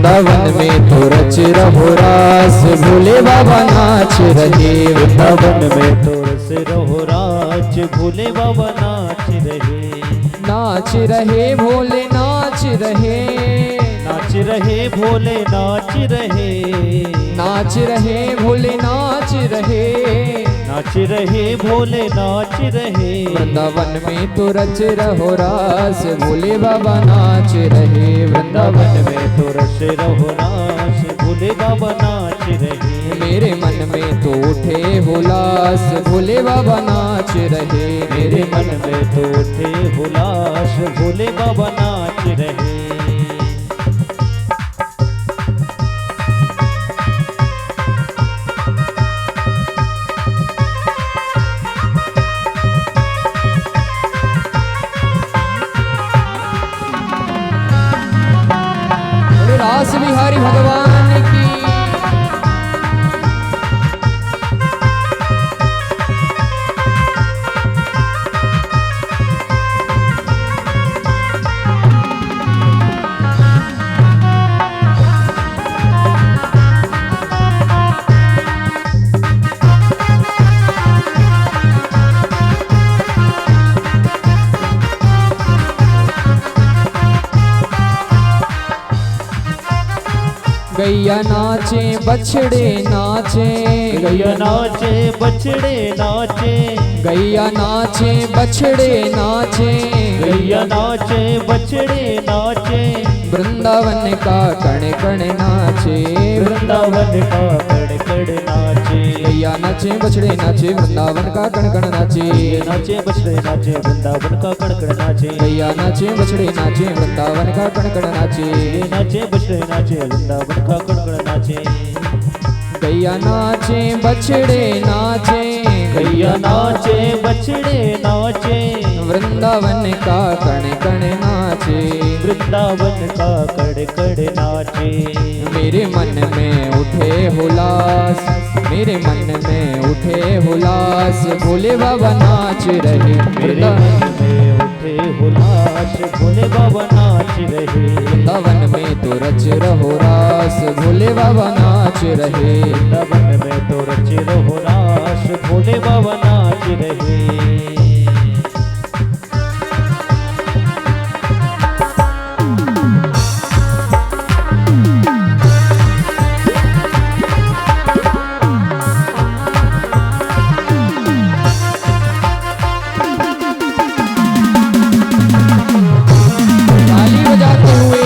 वृंदावन में तो रच रहो रास, भोले बाबा नाच रहे। वृंदावन में तो रच रहो रास, भोले बाबा नाच रहे। नाच रहे भोले नाच रहे, नाच रहे भोले नाच रहे। नाच रहे भोले नाच रहे, नाच रहे भोले नाच रहे। वृंदावन में तो रच रहो रास, भोले बाबा नाच रहे। वृंदावन में तो रच रहो रास, भोले बाबा नाच रहे। मेरे मन में तो उठे हुलास, भोले बाबा नाच रहे। मेरे मन में तो उठे हुलास, भोले बाबा नाच रहे। रास बिहारी भगवान की। गैया नाचे बछड़े नाचे, गैया नाचे बछड़े नाचे। गैया नाचे बछड़े नाचे, गैया नाचे बछड़े नाचे। वृंदावन का कण कण नाचे, वृंदावन का कड़ कड़ नाचे। गैया नाचे बछड़े नाचे, वृंदावन का कण कण नाचे। नाचे बछड़े नाचे, वृंदावन का कड़ कड़ नाचे। गैया नाचे बछड़े नाचे, वृंदावन का कण कण नाचे। नाचे बछड़े नाचे, वृंदावन का कड़ कड़ नाचे। गैया नाचे बछड़े नाचे, गैया नाचे बछड़े नाचे। वृंदावन का कण कण नाचे। वृंदावन का कड़ कड़ नाचे। मेरे मन में उठे हुलास, मेरे मन में उठे हुलास, भोले बाबा नाच रहे। मेरे मन में उठे हुलास, भोले बाबा नाच रहे। वृंदावन में तो रच रहो रास, भोले बाबा नाच रहे। वृंदावन में तो रच रहो रास, भोले बाबा नाच रहे। ताली बजाते हुए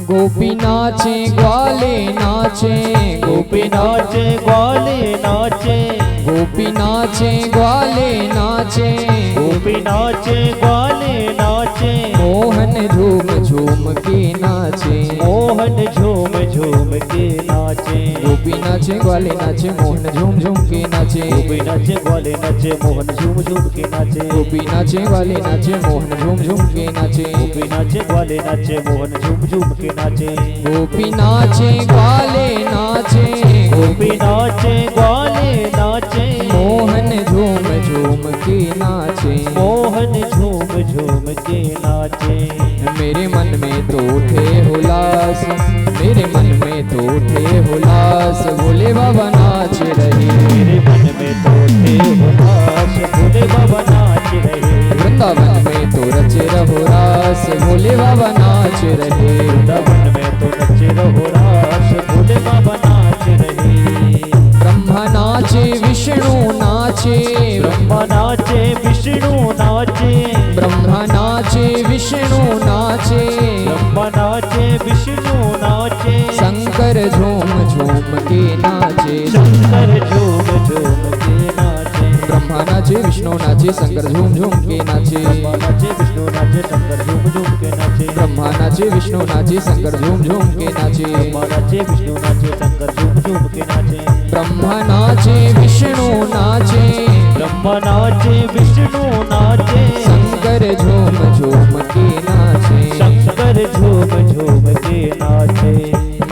गोपी नाचे ग्वाले नाचे, गोपी नाचे ग्वाले नाचे। गोपी नाचे ग्वाले नाचे, गोपी नाचे ग्वाले नाचे। मोहन झूम झूम के नाचे, मोहन झूम झूम के नाचे। गोपी नाचे ग्वाले नाचे, मोहन झूम झूम के नाचे। गोपी नाचे ग्वाले नाचे, मोहन झूम झूम के नाचे। गोपी नाचे ग्वाले नाचे, मोहन झूम झूम के नाचे। गोपी नाचे ग्वाले नाचे, मोहन झूम झूम के नाचे। गोपी नाचे ग्वाले नाचे, गोपी नाचे ग्वाले नाचे। मोहन झूम झूम के नाचे। मोहन झूम झूम के नाचे। मेरे मन में तो उठे हुलास, मेरे मन में तो उठे हुलास, भोले बाबा नाच रहे। मेरे मन में तो उठे हुलास, भोले बाबा नाच रहे। वृंदावन में तो रच रहो रास, भोले बाबा नाच रहे। वृंदावन में तो रच रहो रास, भोले बाबा नाच रहे। ब्रह्मा नाचे विष्णु नाचे, ब्रह्मा नाचे विष्णु नाचे। ब्रह्मा नाचे विष्णु नाचे, ब्रह्मा नाचे विष्णु नाचे। शंकर झूम झूम के नाचे। शंकर झूम झूम के नाचे। विष्णु नाचे शंकर झूम झूम के नाचे। ब्रह्मा नाचे विष्णु नाचे शंकर झूम झूम के नाचे। ब्रह्मा नाचे विष्णु नाचे शंकर झूम झूम के नाचे। ब्रह्मा नाचे विष्णु नाचे शंकर झूम झूम के नाचे। ब्रह्मा नाचे विष्णु नाचे। ब्रह्मा नाचे विष्णु नाचे। शंकर झूम झूम के नाचे। शंकर झूम झूम के नाचे।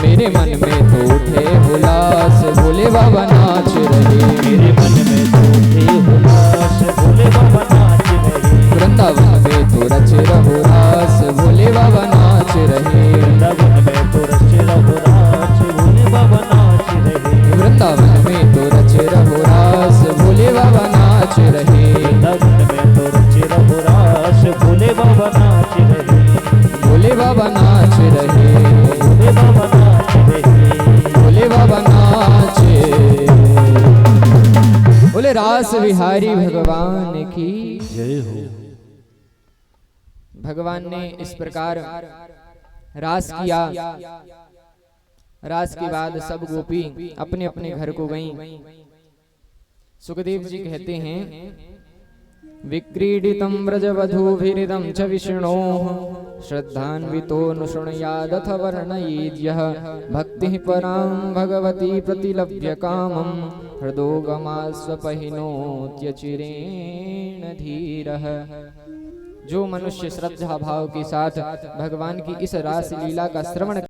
मेरे मन में तो उठे उल्लास भोले बाबा नाच रहे। मेरे मन में तो उठे उल्लास भोले बाबा नाच रहे। वृंदावन में तो रच रहो रास भोले बाबा नाच रहे। वृंदावन में तो रच रहो रास भोले बाबा नाच रहे। वृंदावन में तो रच रहो रास भोले बाबा नाच रहे। वृंदावन में तो रच रहो रास भोले बाबा नाच रहे। भोले बाबा नाच रहे। भोले बाबा नाच रहे। भोले बाबा नाच। बोले रास बिहारी भगवान की जय हो। भगवान ने इस प्रकार रास किया। रास के बाद सब गोपी अपने अपने घर को गईं। सुखदेव जी कहते हैं विक्रीडितं व्रजवधूभिरिदं च विष्णोः श्रद्धान्वितोऽनुशृणुयादथ वर्णयेद्यः भक्तिः परां भगवती प्रतिलभ्य कामं हृदोगमास्वपहिनोत्यचिरेण धीरः। जो मनुष्य श्रद्धा भाव के साथ भगवान की इस रास लीला का श्रवण